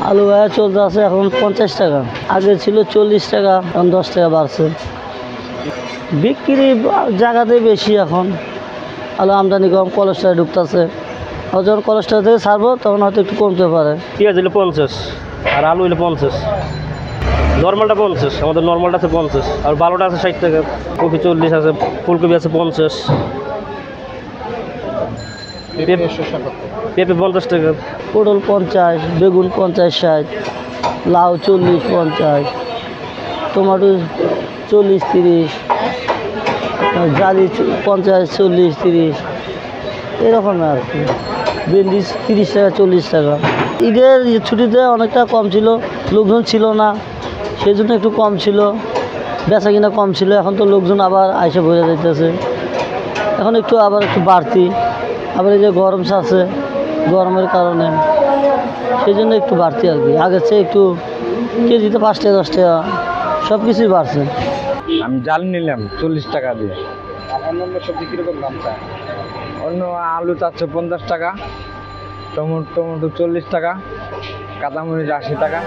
আলু ভাইয়া চলতে আছে এখন 50 টাকা, আগে ছিল 40 টাকা, এখন 10 টাকা বাড়ছে। বিক্রি জায়গাতে বেশি এখন, আলু আমদানি কম, কলেস্ট্রল ঢুকতেছে। যখন কলেস্ট্রল থেকে ছাড়বো তখন হয়তো একটু কমতে পারে। পেঁয়াজ হলো 50 আর আলু হলো 50, নর্মালটা 50, আমাদের নর্মালটা আছে 50 আর ভালোটা আছে 60 টাকা। কপি 40 আছে, ফুলকপি আছে 50, পেঁপে 50 টাকা, পটল 50, বেগুন 50-60, লাউ 40-50, টমেটো 40-30, জালি 50-40-30, এরকম আর কি। ভেন্ডি 30 টাকা 40 টাকা। ঈদের ছুটিতে অনেকটা কম ছিল, লোকজন ছিল না, সেই জন্য একটু কম ছিল, বেচা কিনা কম ছিল। এখন তো লোকজন আবার আইসে ভরে যাইতেছে, এখন একটু আবার একটু বাড়তি। আবার এই যে গরম আছে, গরমের কারণে সেই জন্য একটু বাড়তি আর কি। আগের চেয়ে একটু কেজিতে 5 টাকা 10 টাকা সব কিছুই বাড়ছে। আমি জাল নিলাম 40 টাকা দিয়ে। অন্যান্য সবজি কীরকম দাম চায়? অন্য আলু 450 টাকা, টমেটো 40 টাকা, কাঁচামরিচ 80 টাকা।